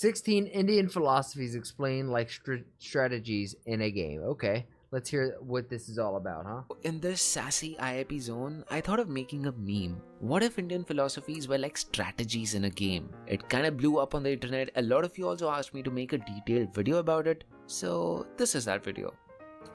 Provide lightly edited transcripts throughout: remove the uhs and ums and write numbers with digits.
16 Indian philosophies explained like strategies in a game. Okay, let's hear what this is all about, huh? In this sassy IIP zone, I thought of making a meme. What if Indian philosophies were like strategies in a game? It kind of blew up on the internet. A lot of you also asked me to make a detailed video about it. So this is that video.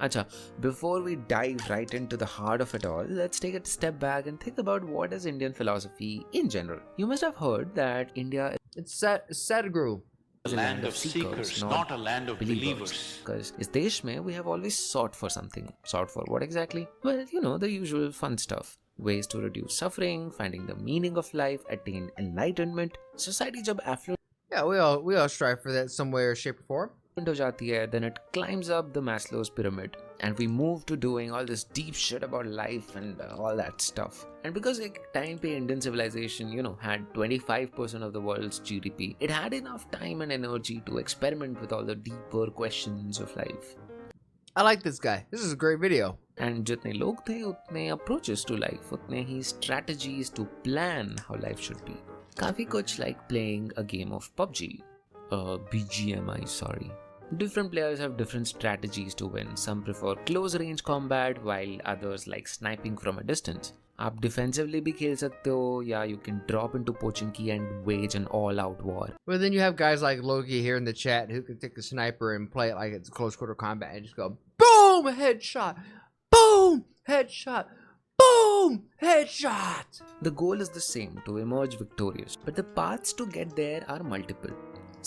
Acha, before we dive right into the heart of it all, let's take a step back and think about what is Indian philosophy in general. You must have heard that India It's Sadhguru. is A land of seekers, not a land of believers. Because in desh mein, we have always sought for something. Sought for what exactly? Well, you know, the usual fun stuff. Ways to reduce suffering, finding the meaning of life, attain enlightenment. Society jab affluent Yeah, we all strive for that some way or shape or form. ho jati hai, then it climbs up the Maslow's pyramid. And we move to doing all this deep shit about life and all that stuff. And because like time pe Indian civilization, you know, had 25% of the world's GDP, it had enough time and energy to experiment with all the deeper questions of life. I like this guy. This is a great video. And जितने लोग थे उतने approaches to life, उतने ही strategies to plan how life should be. काफी कुछ like playing a game of PUBG. BGMI, sorry. Different players have different strategies to win. Some prefer close range combat while others like sniping from a distance. आप defensively भी खेल सकते हो, या you can drop into Pochinki and wage an all-out war. But then you have guys like Loki here in the chat who can take the sniper and play it like it's close quarter combat and just go boom, headshot, boom, headshot, boom, headshot. The goal is the same, to emerge victorious, but the paths to get there are multiple.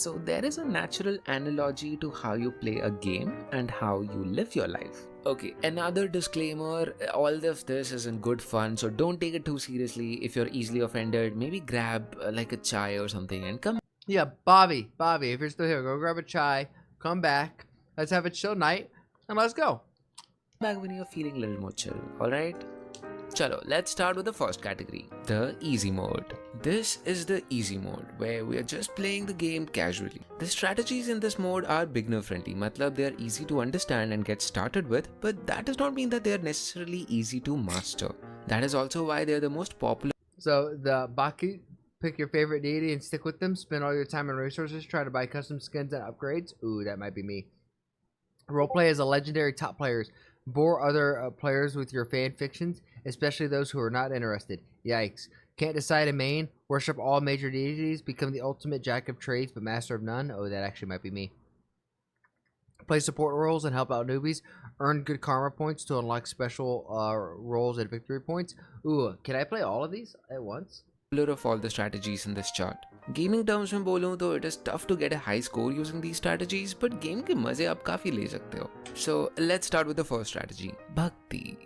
So there is a natural analogy to how you play a game and how you live your life. Okay, another disclaimer, all of this isn't good fun, so don't take it too seriously. If you're easily offended, maybe grab like a chai or something and come Yeah, Bobby, if you're still here, go grab a chai, come back, let's have a chill night, and let's go. back when you're feeling a little more chill, alright? Chalo, let's start with the first category, the easy mode. This is the easy mode, where we are just playing the game casually. The strategies in this mode are beginner friendly, matlab they are easy to understand and get started with, but that does not mean that they are necessarily easy to master. That is also why they are the most popular. So the Baki, pick your favorite deity and stick with them, spend all your time and resources, try to buy custom skins and upgrades. Ooh, that might be me. Roleplay as a legendary top players. Bore other players with your fan fictions, especially those who are not interested. Yikes. Can't decide a main. Worship all major deities. Become the ultimate jack of trades but master of none. Oh, that actually might be me. Play support roles and help out newbies. Earn good karma points to unlock special roles and victory points. Ooh, can I play all of these at once? Of all the strategies in this chart. Gaming terms में बोलूं तो it is tough to get a high score using these strategies, but game के मजे आप काफी ले सकते हो. So let's start with the first strategy, Bhakti.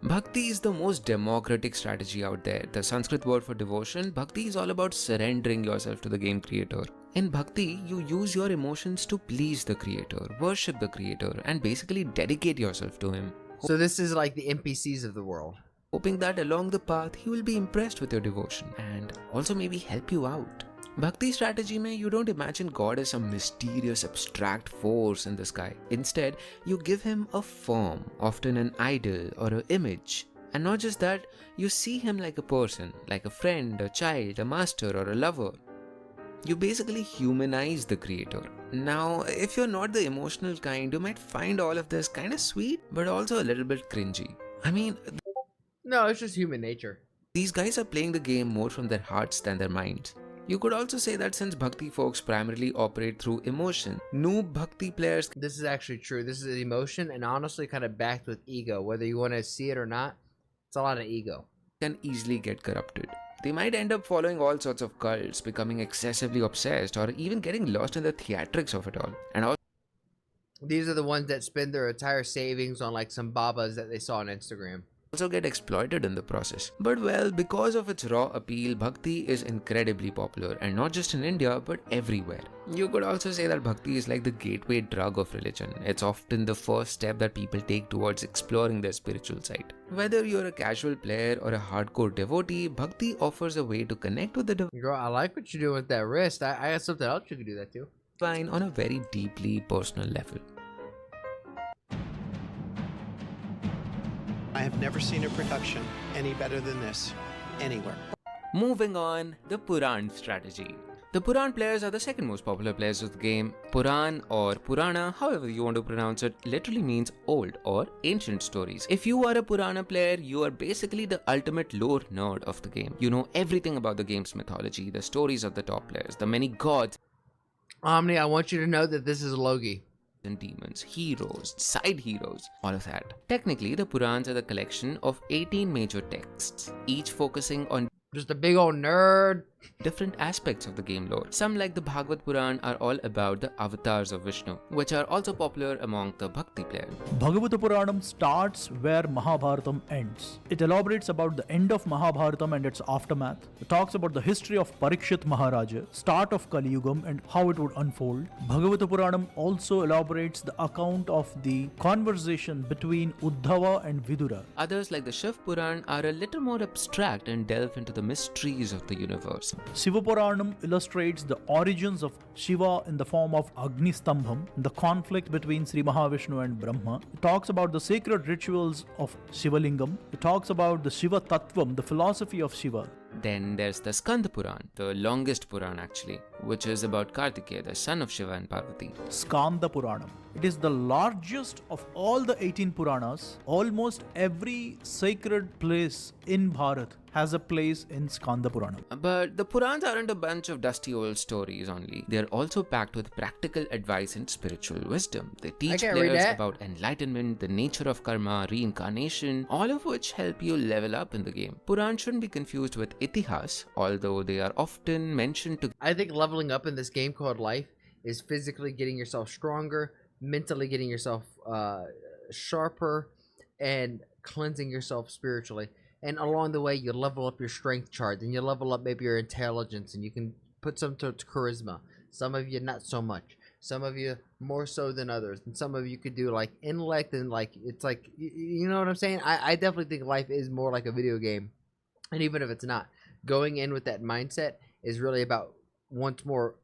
Bhakti is the most democratic strategy out there. The Sanskrit word for devotion, Bhakti is all about surrendering yourself to the game creator. In Bhakti, you use your emotions to please the creator, worship the creator, and basically dedicate yourself to him. So this is like the NPCs of the world. Hoping that along the path he will be impressed with your devotion and also maybe help you out. Bhakti strategy mein you don't imagine God as some mysterious abstract force in the sky. Instead, you give him a form, often an idol or an image. And not just that, you see him like a person, like a friend, a child, a master or a lover. You basically humanize the creator. Now, if you're not the emotional kind, you might find all of this kind of sweet, but also a little bit cringy. I mean, No, it's just human nature. these guys are playing the game more from their hearts than their minds. You could also say that since Bhakti folks primarily operate through emotion, noob Bhakti players This is actually true. This is emotion and honestly kind of backed with ego. Whether you want to see it or not, it's a lot of ego. can easily get corrupted. They might end up following all sorts of cults, becoming excessively obsessed, or even getting lost in the theatrics of it all. And also These are the ones that spend their entire savings on like some babas that they saw on Instagram. get exploited in the process. But well, because of its raw appeal, Bhakti is incredibly popular, and not just in India, but everywhere. You could also say that Bhakti is like the gateway drug of religion. It's often the first step that people take towards exploring their spiritual side. Whether you're a casual player or a hardcore devotee, Bhakti offers a way to connect with the Girl, I like what you're doing with that wrist. I got something else you can do that too. divine on a very deeply personal level. I have never seen a production any better than this, anywhere. Moving on, the Puran strategy. The Puran players are the second most popular players of the game. Puran or Purana, however you want to pronounce it, literally means old or ancient stories. If you are a Purana player, you are basically the ultimate lore nerd of the game. You know everything about the game's mythology, the stories of the top players, the many gods Omni, I want you to know that this is Logi. and demons, heroes, side heroes, all of that. Technically, the Purans are the collection of 18 major texts, each focusing on Just a big old nerd. different aspects of the game lore. Some, like the Bhagavad Puran, are all about the avatars of Vishnu, which are also popular among the Bhakti players. Bhagavata Puranam starts where Mahabharatam ends. It elaborates about the end of Mahabharatam and its aftermath. It talks about the history of Parikshit Maharaja, start of Kali Yugam and how it would unfold. Bhagavata Puranam also elaborates the account of the conversation between Uddhava and Vidura. Others, like the Shiv Puran, are a little more abstract and delve into the mysteries of the universe. Shiva Puranam illustrates the origins of Shiva in the form of Agni Stambham, the conflict between Sri Mahavishnu and Brahma. It talks about the sacred rituals of Shivalingam. It talks about the Shiva Tattvam, the philosophy of Shiva. Then there's the Skanda Puran, the longest Puran actually, which is about Kartikeya, the son of Shiva and Parvati. Skanda Puranam. It is the largest of all the 18 Puranas. Almost every sacred place in Bharat has a place in Skanda Puranam. But the Purans aren't a bunch of dusty old stories only. They're also packed with practical advice and spiritual wisdom. They teach can't read players that. about enlightenment, the nature of karma, reincarnation, all of which help you level up in the game. Puran shouldn't be confused with Itihas, although they are often mentioned to I think leveling up in this game called life is physically getting yourself stronger, mentally getting yourself sharper, and cleansing yourself spiritually. And along the way, you level up your strength chart, and you level up maybe your intelligence, and you can put some towards charisma. Some of you not so much. Some of you more so than others, and some of you could do like intellect and like it's like you know what I'm saying. I definitely think life is more like a video game, and even if it's not, going in with that mindset is really about once more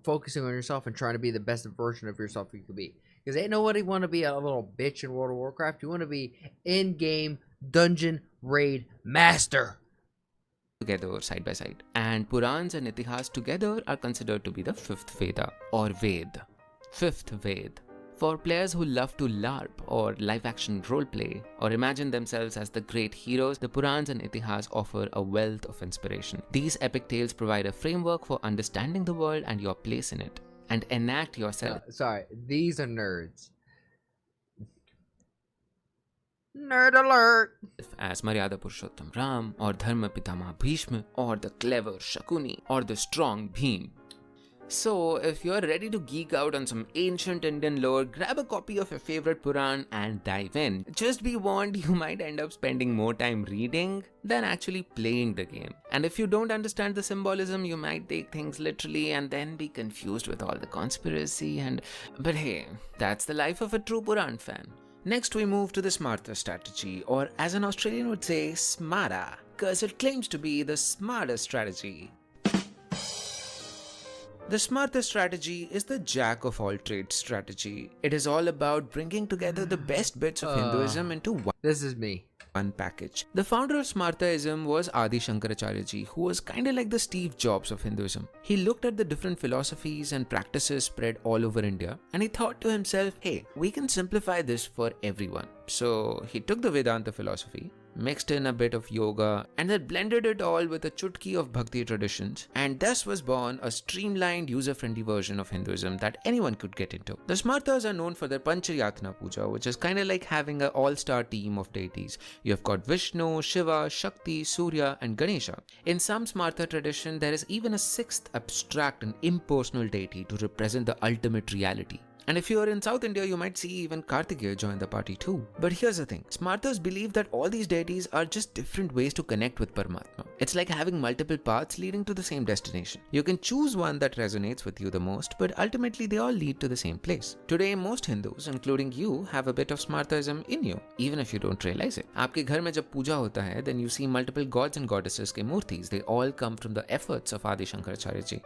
focusing on yourself and trying to be the best version of yourself you could be. Because ain't nobody want to be a little bitch in World of Warcraft. You want to be in-game dungeon raid master. together side by side. And Purans and Itihas together are considered to be the fifth Veda or Ved. Fifth Ved. For players who love to LARP or live-action roleplay or imagine themselves as the great heroes, the Purans and Itihas offer a wealth of inspiration. These epic tales provide a framework for understanding the world and your place in it, and enact yourself. Sorry, these are nerds. Nerd alert! As Maryada Purushottam Ram, or Dharma Pitama Bhishma, or the clever Shakuni, or the strong Bhim. So, if you're ready to geek out on some ancient Indian lore, grab a copy of your favorite Puran and dive in. Just be warned, you might end up spending more time reading than actually playing the game. And if you don't understand the symbolism, you might take things literally and then be confused with all the conspiracy But hey, that's the life of a true Puran fan. Next we move to the Smarta strategy, or as an Australian would say, Smara, cause it claims to be the smartest strategy. The Smarta strategy is the jack of all trades strategy. It is all about bringing together the best bits of Hinduism into This is me. one package. The founder of Smartaism was Adi Shankaracharya ji, who was kinda like the Steve Jobs of Hinduism. He looked at the different philosophies and practices spread all over India, and he thought to himself, hey, we can simplify this for everyone. So he took the Vedanta philosophy, mixed in a bit of yoga, and then blended it all with a chutki of bhakti traditions, and thus was born a streamlined, user-friendly version of Hinduism that anyone could get into. The Smartas are known for their Panchayatna Puja, which is kinda like having an all-star team of deities. You have got Vishnu, Shiva, Shakti, Surya, and Ganesha. In some Smarta tradition, there is even a sixth abstract and impersonal deity to represent the ultimate reality. And if you are in South India, you might see even Kartikeya join the party too. But here's the thing, Smartas believe that all these deities are just different ways to connect with Paramatma. It's like having multiple paths leading to the same destination. You can choose one that resonates with you the most, but ultimately they all lead to the same place. Today, most Hindus, including you, have a bit of Smartaism in you, even if you don't realize it. आपके घर में जब पूजा होता है, then you see multiple gods and goddesses के मूर्तिस. They all come from the efforts of Adi Shankaracharya ji.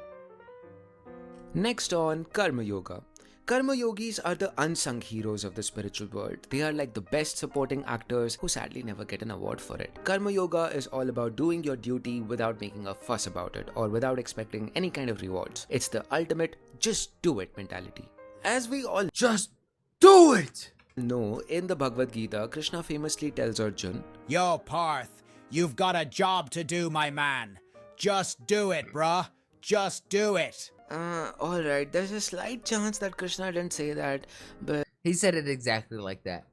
Next on Karma Yoga. Karma yogis are the unsung heroes of the spiritual world. They are like the best supporting actors who sadly never get an award for it. Karma yoga is all about doing your duty without making a fuss about it or without expecting any kind of rewards. It's the ultimate just do it mentality. As we all Just do it! know, in the Bhagavad Gita, Krishna famously tells Arjun, Yo, Parth, you've got a job to do, my man. Just do it, bruh. Just do it. alright, there's a slight chance that Krishna didn't say that, but He said it exactly like that.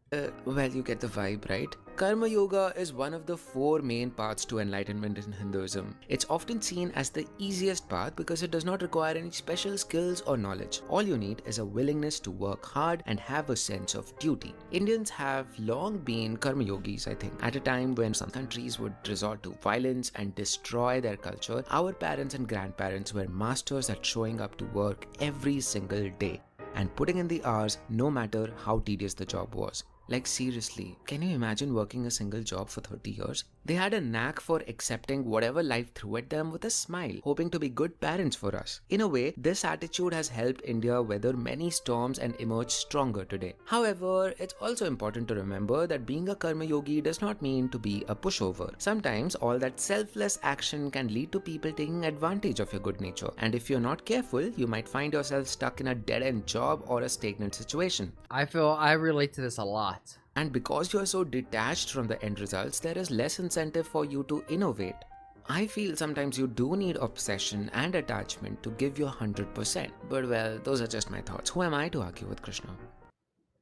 well, you get the vibe, right? Karma Yoga is one of the 4 main paths to enlightenment in Hinduism. It's often seen as the easiest path because it does not require any special skills or knowledge. All you need is a willingness to work hard and have a sense of duty. Indians have long been Karma Yogis, I think. At a time when some countries would resort to violence and destroy their culture, our parents and grandparents were masters at showing up to work every single day and putting in the hours no matter how tedious the job was. Like seriously, can you imagine working a single job for 30 years? They had a knack for accepting whatever life threw at them with a smile, hoping to be good parents for us. In a way, this attitude has helped India weather many storms and emerge stronger today. However, it's also important to remember that being a karma yogi does not mean to be a pushover. Sometimes all that selfless action can lead to people taking advantage of your good nature. And if you're not careful, you might find yourself stuck in a dead-end job or a stagnant situation. I feel I relate to this a lot. And because you are so detached from the end results, there is less incentive for you to innovate. I feel sometimes you do need obsession and attachment to give your 100%. But well, those are just my thoughts. Who am I to argue with Krishna?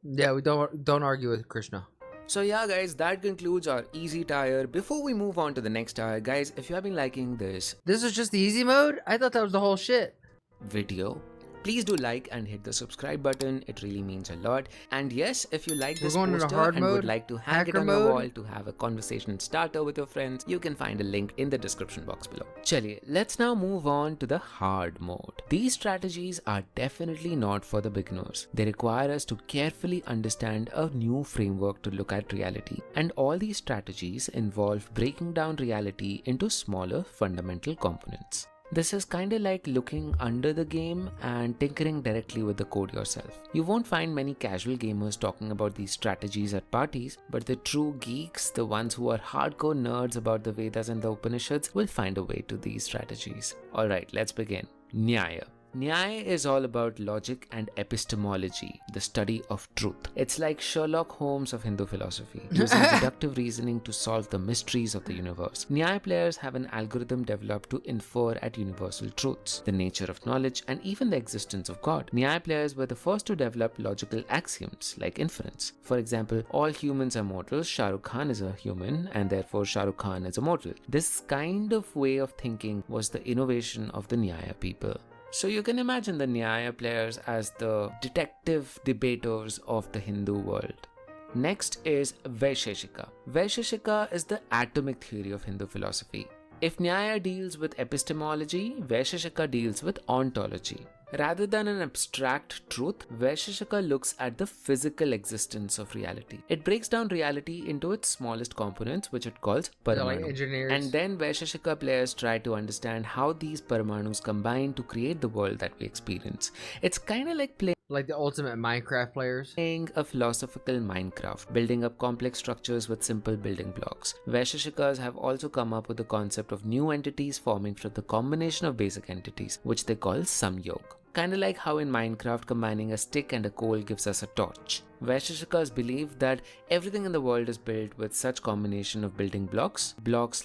Yeah, we don't argue with Krishna. So yeah guys, that concludes our easy tire. Before we move on to the next tire, guys, if you have been liking this This was just the easy mode? I thought that was the whole shit. video, please do like and hit the subscribe button. It really means a lot. And yes, if you like this going into poster hard and would mode, like to hang it hacker on your mode. wall to have a conversation starter with your friends, you can find a link in the description box below. Chaliye, let's now move on to the hard mode. These strategies are definitely not for the beginners. They require us to carefully understand a new framework to look at reality. And all these strategies involve breaking down reality into smaller fundamental components. This is kinda like looking under the game and tinkering directly with the code yourself. You won't find many casual gamers talking about these strategies at parties, but the true geeks, the ones who are hardcore nerds about the Vedas and the Upanishads, will find a way to these strategies. Alright, let's begin. Nyaya. Nyaya is all about logic and epistemology, the study of truth. It's like Sherlock Holmes of Hindu philosophy, using deductive reasoning to solve the mysteries of the universe. Nyaya players have an algorithm developed to infer at universal truths, the nature of knowledge, and even the existence of God. Nyaya players were the first to develop logical axioms like inference. For example, all humans are mortal, Shah Rukh Khan is a human, and therefore Shah Rukh Khan is a mortal. This kind of way of thinking was the innovation of the Nyaya people. So you can imagine the Nyaya players as the detective debaters of the Hindu world. Next is Vaisheshika. Vaisheshika is the atomic theory of Hindu philosophy. If Nyaya deals with epistemology, Vaisheshika deals with ontology. Rather than an abstract truth, Vaisheshika looks at the physical existence of reality. It breaks down reality into its smallest components, which it calls They're like Paramanu. engineers. And then Vaisheshika players try to understand how these Paramanus combine to create the world that we experience. It's kinda like Like the ultimate Minecraft players. playing a philosophical Minecraft, building up complex structures with simple building blocks. Vaisheshikas have also come up with the concept of new entities forming from the combination of basic entities, which they call Samyog. Kinda like how in Minecraft combining a stick and a coal gives us a torch. Vaisheshikas believe that everything in the world is built with such combination of building blocks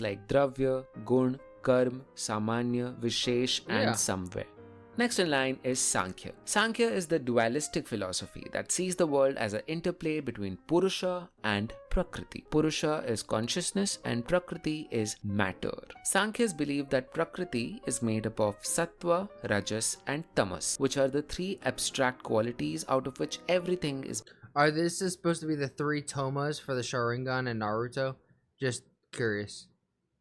like Dravya, Gun, Karm, Samanya, Vishesh and Samvay. Next in line is Sankhya. Sankhya is the dualistic philosophy that sees the world as an interplay between Purusha and Prakriti. Purusha is consciousness and Prakriti is matter. Sankhyas believe that Prakriti is made up of Sattva, Rajas and Tamas, which are the 3 abstract qualities out of which everything is This is supposed to be the 3 tomas for the Sharingan and Naruto? Just curious.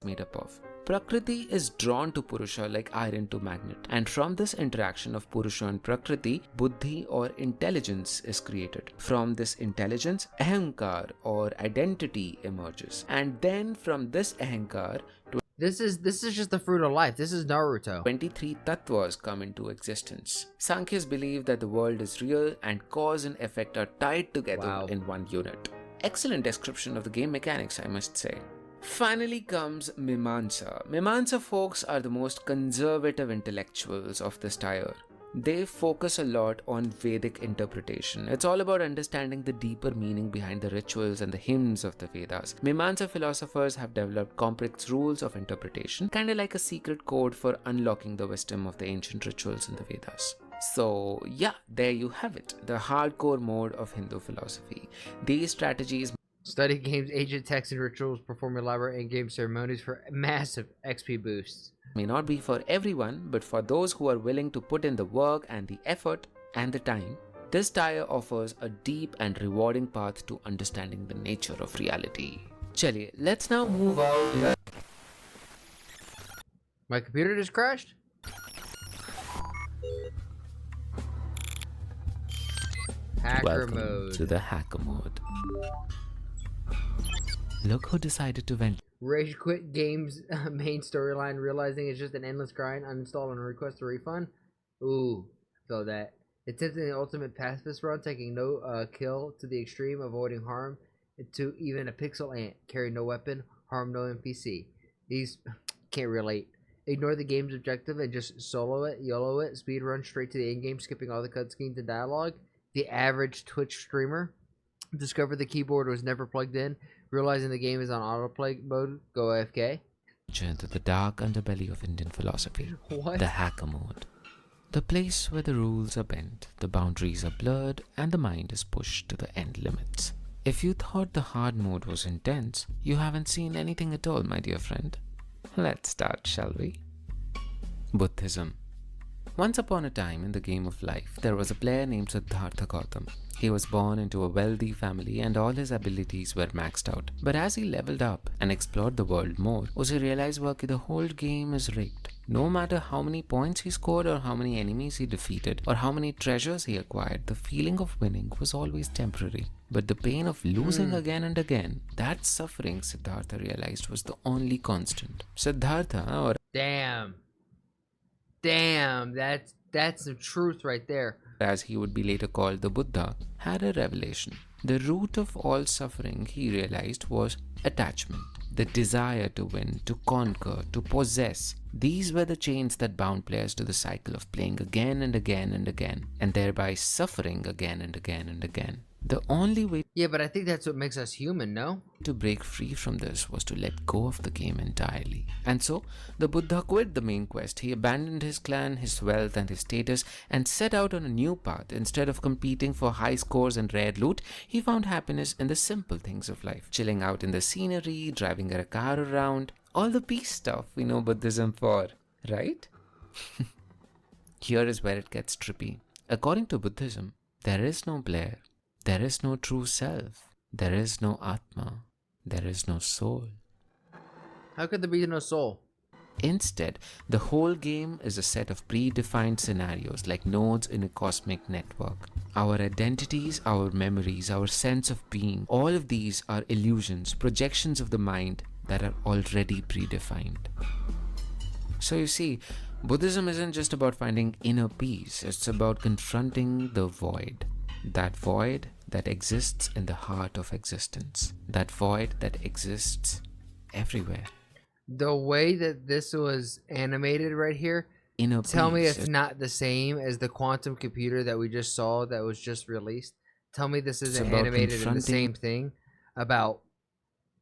made up of. Prakriti is drawn to Purusha like iron to magnet, and from this interaction of Purusha and Prakriti, Buddhi or intelligence is created. From this intelligence, Ahankar or identity emerges, and then from this Ahankar to This is just the fruit of life. This is Naruto. 23 tattvas come into existence. Sankhyas believe that the world is real and cause and effect are tied together in one unit. Excellent description of the game mechanics, I must say. Finally comes Mimamsa. Mimamsa folks are the most conservative intellectuals of this tier. They focus a lot on Vedic interpretation. It's all about understanding the deeper meaning behind the rituals and the hymns of the Vedas. Mimamsa philosophers have developed complex rules of interpretation, kind of like a secret code for unlocking the wisdom of the ancient rituals in the Vedas. So yeah, there you have it, the hardcore mode of Hindu philosophy. These strategies Study games, ancient texts, and rituals, perform elaborate in-game ceremonies for massive XP boosts. may not be for everyone, but for those who are willing to put in the work and the effort and the time, this tier offers a deep and rewarding path to understanding the nature of reality. Chaliye, let's now move out. My computer just crashed? Hacker Welcome mode. to the hacker mode. Look who decided to venture. Rage quit game's main storyline, realizing it's just an endless grind, uninstall and request a refund. Ooh, feel that. Attempting the ultimate pacifist run, taking no kill to the extreme, avoiding harm to even a pixel ant, carry no weapon, harm no NPC. These can't relate. Ignore the game's objective and just solo it, YOLO it, speed run straight to the end game, skipping all the cutscenes and dialogue. The average Twitch streamer discovered the keyboard was never plugged in, realizing the game is on autoplay mode, go AFK. Into the dark underbelly of Indian philosophy. What? The hacker mode. The place where the rules are bent, the boundaries are blurred, and the mind is pushed to the end limits. If you thought the hard mode was intense, you haven't seen anything at all, my dear friend. Let's start, shall we? Buddhism. Once upon a time in the game of life, there was a player named Siddhartha Gautam. He was born into a wealthy family and all his abilities were maxed out. But as he leveled up and explored the world more, he realized that the whole game is rigged. No matter how many points he scored or how many enemies he defeated or how many treasures he acquired, the feeling of winning was always temporary. But the pain of losing again and again, that suffering Siddhartha realized was the only constant. Siddhartha, or Damn, that's the truth right there. as he would be later called the Buddha, had a revelation. The root of all suffering, he realized, was attachment. The desire to win, to conquer, to possess. These were the chains that bound players to the cycle of playing again and again and again, and thereby suffering again and again and again. The only way Yeah, but I think that's what makes us human, no? to break free from this was to let go of the game entirely. And so, the Buddha quit the main quest. He abandoned his clan, his wealth, and his status and set out on a new path. Instead of competing for high scores and rare loot, he found happiness in the simple things of life. Chilling out in the scenery, driving a car around, all the peace stuff we know Buddhism for, right? Here is where it gets trippy. According to Buddhism, there is no player. There is no true self. There is no Atma. There is no soul. How could there be no soul? Instead, the whole game is a set of predefined scenarios like nodes in a cosmic network. Our identities, our memories, our sense of being, all of these are illusions, projections of the mind that are already predefined. So you see, Buddhism isn't just about finding inner peace, it's about confronting the void. That void that exists in the heart of existence. That void that exists everywhere. The way that this was animated right here, Inner tell me peace it's not the same as the quantum computer that we just saw that was just released. Tell me this isn't about animated in the confronting- same thing about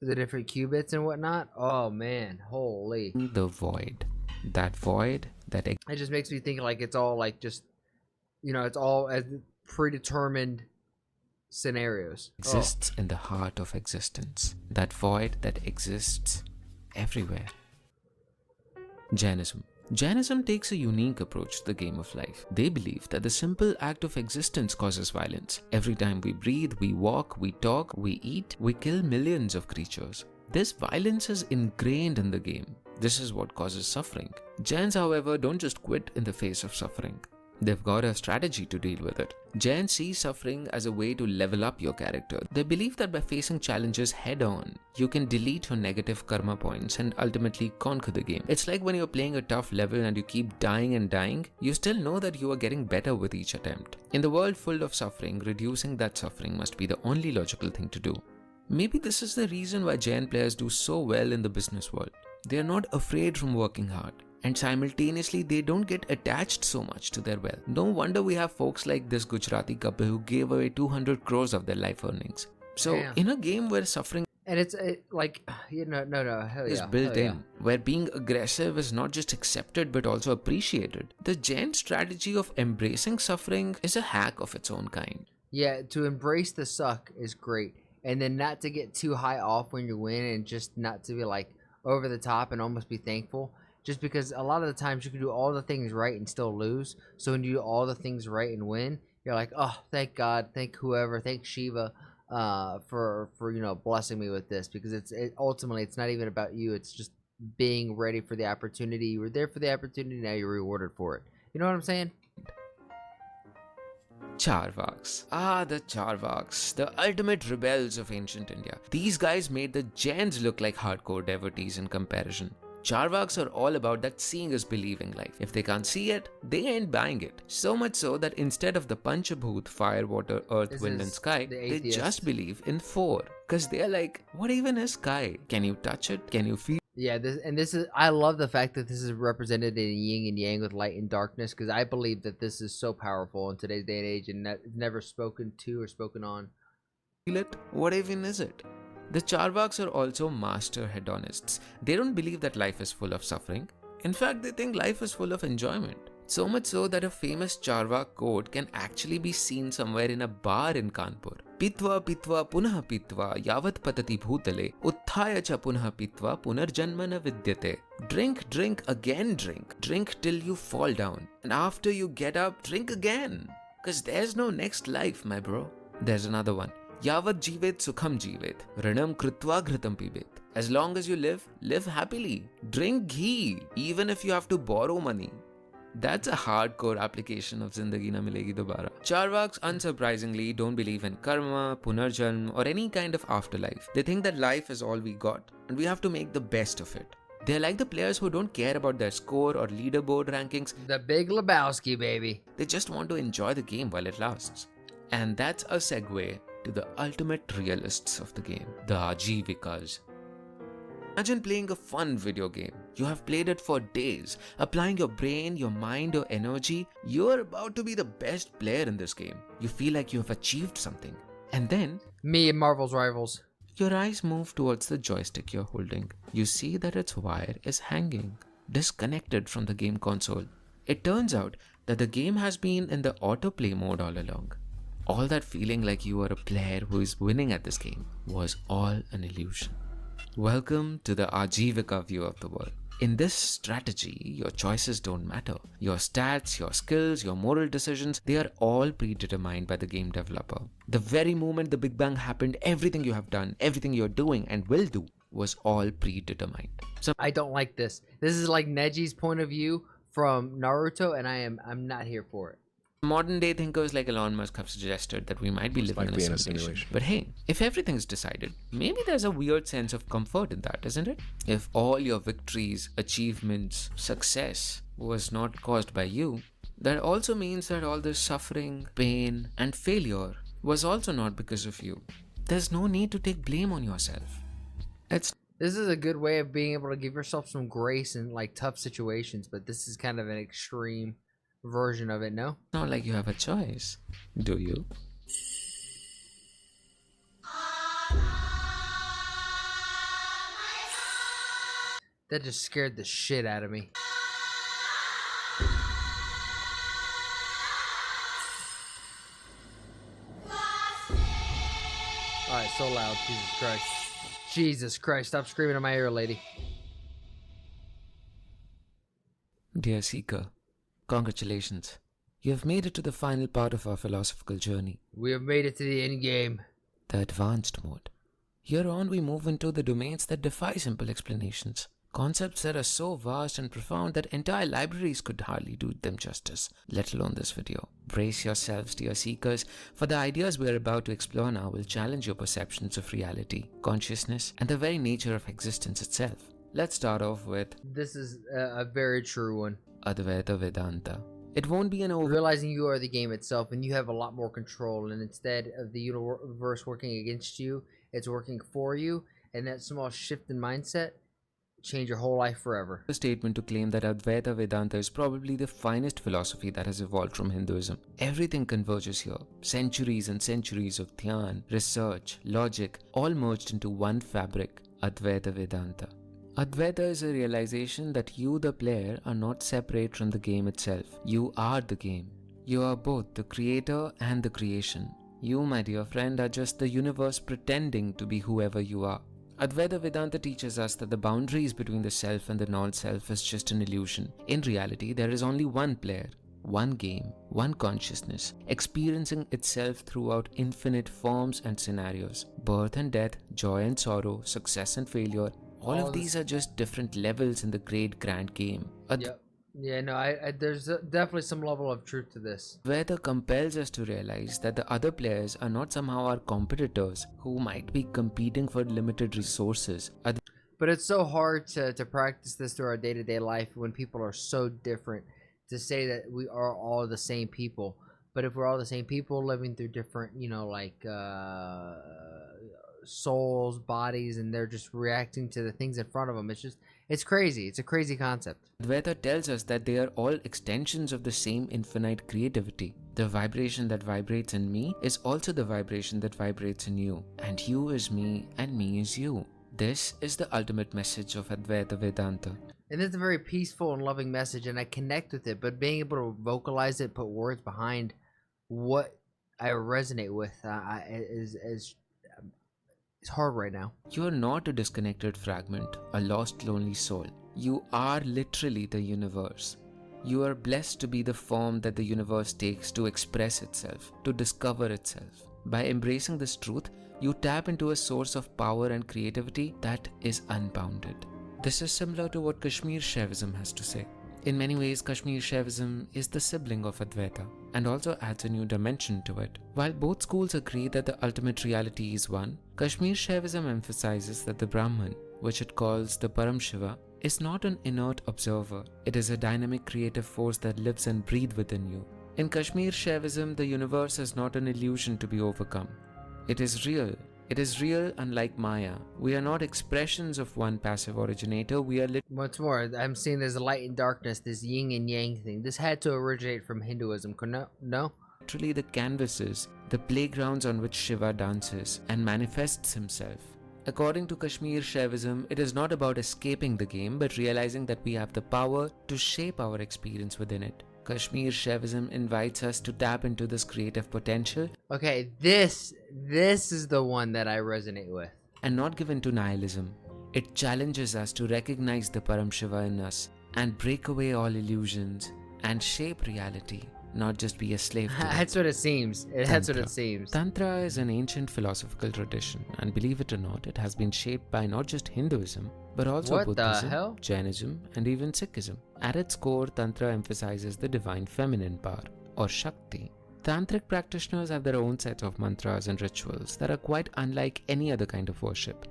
the different qubits and whatnot. Oh man, holy. the void. That void that It just makes me think like it's all like just, it's all as predetermined scenarios. exists in the heart of existence. That void that exists everywhere. Jainism. Jainism takes a unique approach to the game of life. They believe that the simple act of existence causes violence. Every time we breathe, we walk, we talk, we eat, we kill millions of creatures. This violence is ingrained in the game. This is what causes suffering. Jains, however, don't just quit in the face of suffering. They've got a strategy to deal with it. Jains see suffering as a way to level up your character. They believe that by facing challenges head on, you can delete your negative karma points and ultimately conquer the game. It's like when you're playing a tough level and you keep dying and dying, you still know that you are getting better with each attempt. In the world full of suffering, reducing that suffering must be the only logical thing to do. Maybe this is the reason why Jain players do so well in the business world. They are not afraid from working hard. And simultaneously, they don't get attached so much to their wealth. No wonder we have folks like this Gujarati couple who gave away 200 crores of their life earnings. So, in a game where suffering and it's like, hell is yeah, built hell in, where being aggressive is not just accepted but also appreciated, the Jain strategy of embracing suffering is a hack of its own kind. Yeah, to embrace the suck is great. And then not to get too high off when you win and just not to be like over the top and almost be thankful. Just because a lot of the times you can do all the things right and still lose. So when you do all the things right and win, you're like, oh, thank God, thank whoever, thank Shiva for blessing me with this. Because ultimately it's not even about you. It's just being ready for the opportunity. You were there for the opportunity. Now you're rewarded for it. You know what I'm saying? Charvaks. The Charvaks, the ultimate rebels of ancient India. These guys made the Jains look like hardcore devotees in comparison. Charvaks are all about that seeing is believing life. If they can't see it, they ain't buying it. So much so that instead of the Panchabhoot, fire, water, earth, wind and sky, they just believe in 4. Because they're like, what even is sky? Can you touch it? Can you feel? Yeah, I love the fact that this is represented in yin and yang with light and darkness, because I believe that this is so powerful in today's day and age and never spoken to or spoken on. Feel it? What even is it? The Charvaks are also master hedonists. They don't believe that life is full of suffering. In fact, they think life is full of enjoyment. So much so that a famous Charvak quote can actually be seen somewhere in a bar in Kanpur. Pitva pitva punah pitva yavat patati bhutale utthaya cha punah pitva punarjanmana vidyate. Drink, drink, again drink. Drink till you fall down. And after you get up, drink again. Cause there's no next life, my bro. There's another one. Yavat jivet sukham jivet, ranam krutva ghritam pibet. As long as you live, live happily. Drink ghee, even if you have to borrow money. That's a hardcore application of Zindagi Na Milegi Dobara. Charvaks, unsurprisingly, don't believe in karma, punarjanm, or any kind of afterlife. They think that life is all we got, and we have to make the best of it. They're like the players who don't care about their score or leaderboard rankings. The Big Lebowski, baby. They just want to enjoy the game while it lasts. And that's a segue to the ultimate realists of the game, the Ajivikas. Imagine playing a fun video game. You have played it for days, applying your brain, your mind, your energy. You're about to be the best player in this game. You feel like you have achieved something. And then, me and Marvel's Rivals. Your eyes move towards the joystick you're holding. You see that its wire is hanging, disconnected from the game console. It turns out that the game has been in the autoplay mode all along. All that feeling like you are a player who is winning at this game was all an illusion. Welcome to the Ajivika view of the world. In this strategy, your choices don't matter. Your stats, your skills, your moral decisions, they are all predetermined by the game developer. The very moment the Big Bang happened, everything you have done, everything you're doing and will do was all predetermined. So I don't like this. This is like Neji's point of view from Naruto, and I'm not here for it. Modern day thinkers like Elon Musk have suggested that we might be living in a simulation. But hey, if everything's decided, maybe there's a weird sense of comfort in that, isn't it? If all your victories, achievements, success was not caused by you, that also means that all this suffering, pain, and failure was also not because of you. There's no need to take blame on yourself. This is a good way of being able to give yourself some grace in like tough situations, but this is kind of an extreme version of it, no? Not like you have a choice, do you? That just scared the shit out of me. Alright, so loud. Jesus Christ. Jesus Christ, stop screaming in my ear, lady. Dear Seeker, congratulations. You have made it to the final part of our philosophical journey. We have made it to the end game. The advanced mode. Here on we move into the domains that defy simple explanations. Concepts that are so vast and profound that entire libraries could hardly do them justice, let alone this video. Brace yourselves, dear seekers, for the ideas we are about to explore now will challenge your perceptions of reality, consciousness, and the very nature of existence itself. Let's start off with This is a very true one. Advaita Vedanta. It won't be an over. Realizing you are the game itself and you have a lot more control, and instead of the universe working against you, it's working for you, and that small shift in mindset change your whole life forever. A statement to claim that Advaita Vedanta is probably the finest philosophy that has evolved from Hinduism. Everything converges here. Centuries and centuries of dhyan, research, logic, all merged into one fabric, Advaita Vedanta. Advaita is a realization that you, the player, are not separate from the game itself. You are the game. You are both the creator and the creation. You, my dear friend, are just the universe pretending to be whoever you are. Advaita Vedanta teaches us that the boundaries between the self and the non-self is just an illusion. In reality, there is only one player, one game, one consciousness, experiencing itself throughout infinite forms and scenarios. Birth and death, joy and sorrow, success and failure, all of these are just different levels in the great grand game. Yep. Yeah, no, there's definitely some level of truth to this. Advaita compels us to realize that the other players are not somehow our competitors who might be competing for limited resources. But it's so hard to practice this through our day-to-day life when people are so different, to say that we are all the same people. But if we're all the same people living through different, souls, bodies, and they're just reacting to the things in front of them, it's crazy. It's a crazy concept. Advaita tells us that they are all extensions of the same infinite creativity. The vibration that vibrates in me is also the vibration that vibrates in you. And you is me and me is you. This is the ultimate message of Advaita Vedanta. And it's a very peaceful and loving message, and I connect with it, but being able to vocalize it, put words behind what I resonate with it's hard right now. You are not a disconnected fragment, a lost lonely soul. You are literally the universe. You are blessed to be the form that the universe takes to express itself, to discover itself. By embracing this truth, you tap into a source of power and creativity that is unbounded. This is similar to what Kashmir Shaivism has to say. In many ways, Kashmir Shaivism is the sibling of Advaita and also adds a new dimension to it. While both schools agree that the ultimate reality is one, Kashmir Shaivism emphasizes that the Brahman, which it calls the Param Shiva, is not an inert observer. It is a dynamic creative force that lives and breathes within you. In Kashmir Shaivism, the universe is not an illusion to be overcome. It is real. It is real, unlike Maya. We are not expressions of one passive originator. We are Once more, I'm seeing there's a light and darkness, this yin and yang thing. This had to originate from Hinduism, no? literally the canvases, the playgrounds on which Shiva dances and manifests himself. According to Kashmir Shaivism, it is not about escaping the game, but realizing that we have the power to shape our experience within it. Kashmir Shaivism invites us to tap into this creative potential. Okay, this is the one that I resonate with. And not given to nihilism. It challenges us to recognize the Param Shiva in us and break away all illusions and shape reality, not just be a slave to it. That's what it seems. That's what it seems. Tantra is an ancient philosophical tradition, and believe it or not, it has been shaped by not just Hinduism, but also What the Buddhism, hell? Jainism, and even Sikhism. At its core, Tantra emphasizes the divine feminine power, or Shakti. Tantric practitioners have their own set of mantras and rituals that are quite unlike any other kind of worship.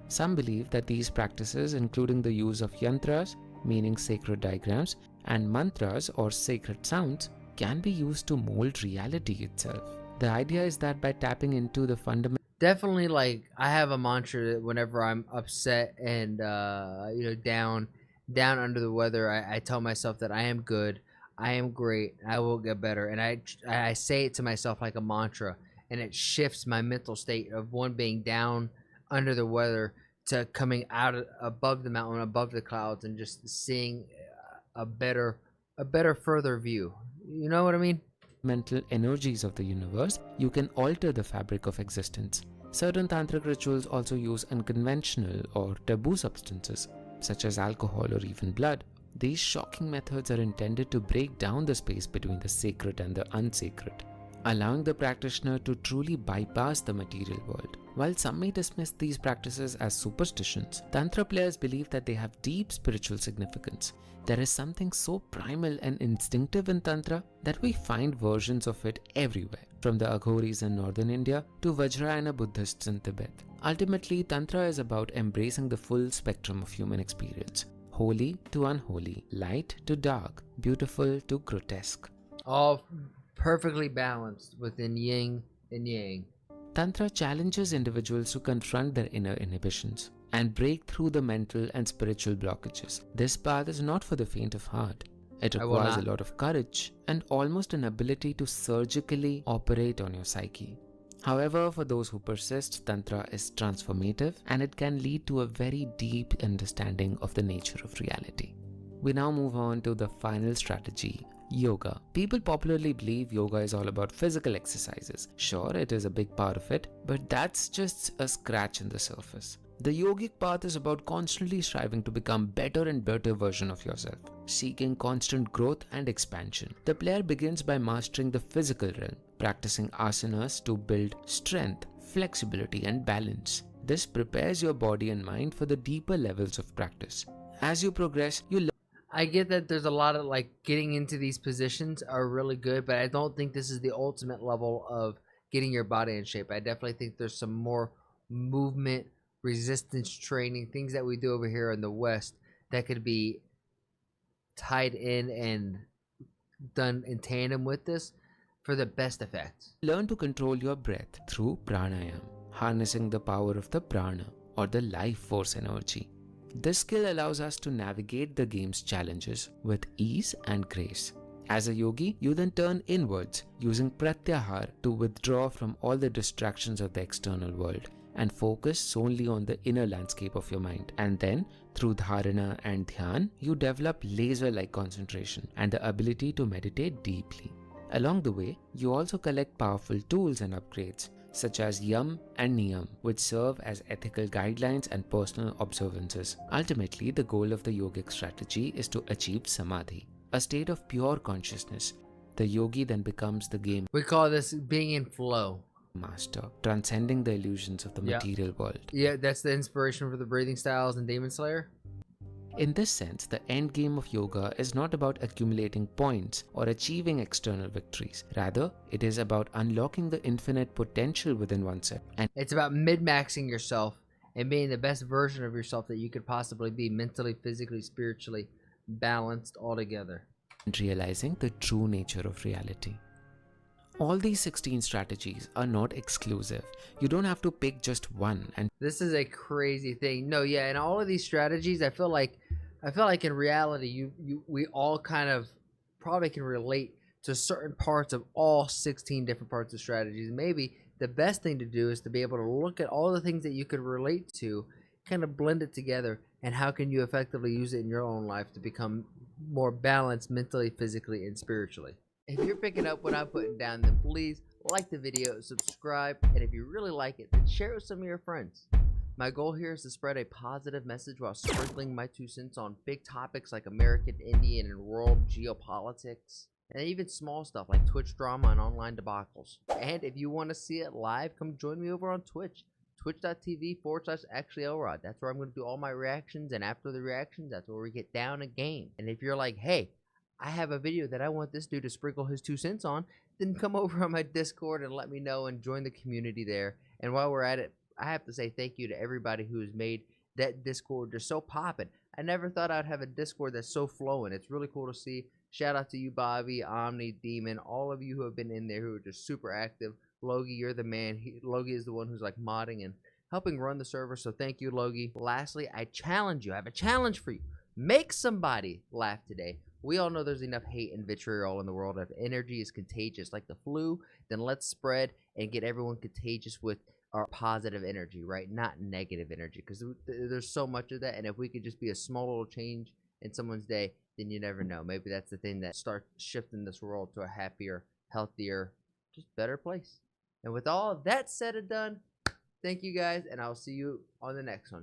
Some believe that these practices, including the use of yantras, meaning sacred diagrams, and mantras or sacred sounds, can be used to mold reality itself. The idea is that by tapping into the fundamental Definitely, like, I have a mantra that whenever I'm upset and down under the weather, I tell myself that I am good, I am great, I will get better, and I say it to myself like a mantra, and it shifts my mental state of one being down under the weather to coming out above the mountain, above the clouds, and just seeing a better further view. You know what I mean? mental energies of the universe, you can alter the fabric of existence. Certain tantric rituals also use unconventional or taboo substances, such as alcohol or even blood. These shocking methods are intended to break down the space between the sacred and the unsacred. allowing the practitioner to truly bypass the material world. While some may dismiss these practices as superstitions, Tantra players believe that they have deep spiritual significance. There is something so primal and instinctive in Tantra that we find versions of it everywhere, from the Aghoris in northern India to Vajrayana Buddhists in Tibet. Ultimately, Tantra is about embracing the full spectrum of human experience, holy to unholy, light to dark, beautiful to grotesque. All perfectly balanced within yin and yang. Tantra challenges individuals to confront their inner inhibitions and break through the mental and spiritual blockages. This path is not for the faint of heart. It I will requires a not. lot of courage and almost an ability to surgically operate on your psyche. However, for those who persist, Tantra is transformative and it can lead to a very deep understanding of the nature of reality. We now move on to the final strategy, yoga. People popularly believe yoga is all about physical exercises. Sure, it is a big part of it, but that's just a scratch in the surface. The yogic path is about constantly striving to become better and better version of yourself, seeking constant growth and expansion. The player begins by mastering the physical realm, practicing asanas to build strength, flexibility and balance. This prepares your body and mind for the deeper levels of practice. As you progress, you I get that there's a lot of like getting into these positions are really good, but I don't think this is the ultimate level of getting your body in shape. I definitely think there's some more movement, resistance training, things that we do over here in the West that could be tied in and done in tandem with this for the best effect. learn to control your breath through pranayam, harnessing the power of the prana or the life force energy. This skill allows us to navigate the game's challenges with ease and grace. As a yogi, you then turn inwards using pratyahar to withdraw from all the distractions of the external world and focus solely on the inner landscape of your mind. And then, through dharana and dhyan, you develop laser-like concentration and the ability to meditate deeply. Along the way, you also collect powerful tools and upgrades, such as Yam and Niyam, which serve as ethical guidelines and personal observances. Ultimately, the goal of the yogic strategy is to achieve samadhi, a state of pure consciousness. The yogi then becomes the game We call this being in flow. master, transcending the illusions of the Yeah. material world. Yeah, that's the inspiration for the breathing styles in Demon Slayer. In this sense, the end game of yoga is not about accumulating points or achieving external victories. Rather, it is about unlocking the infinite potential within oneself and It's about mid-maxing yourself and being the best version of yourself that you could possibly be, mentally, physically, spiritually balanced all together. realizing the true nature of reality. All these 16 strategies are not exclusive. You don't have to pick just one and This is a crazy thing. No, yeah, and all of these strategies, I feel like in reality, we all kind of probably can relate to certain parts of all 16 different parts of strategies. Maybe the best thing to do is to be able to look at all the things that you could relate to, kind of blend it together, and how can you effectively use it in your own life to become more balanced mentally, physically, and spiritually. If you're picking up what I'm putting down, then please like the video, subscribe, and if you really like it, then share it with some of your friends. My goal here is to spread a positive message while sprinkling my 2 cents on big topics like American, Indian, and world geopolitics, and even small stuff like Twitch drama and online debacles. And if you want to see it live, come join me over on Twitch. Twitch.tv/ActuallyElrod. That's where I'm going to do all my reactions, and after the reactions, that's where we get down a game. And if you're like, hey, I have a video that I want this dude to sprinkle his 2 cents on, then come over on my Discord and let me know and join the community there. And while we're at it, I have to say thank you to everybody who has made that Discord just so poppin'. I never thought I'd have a Discord that's so flowing. It's really cool to see. Shout out to you, Bobby, Omni, Demon, all of you who have been in there who are just super active. Logie, you're the man. Logie is the one who's like modding and helping run the server, so thank you, Logie. Lastly, I challenge you. I have a challenge for you. Make somebody laugh today. We all know there's enough hate and vitriol in the world. If energy is contagious like the flu, then let's spread and get everyone contagious with our positive energy, right? Not negative energy, because there's so much of that. And if we could just be a small little change in someone's day, then you never know. Maybe that's the thing that starts shifting this world to a happier, healthier, just better place. And with all of that said and done, thank you guys, and I'll see you on the next one.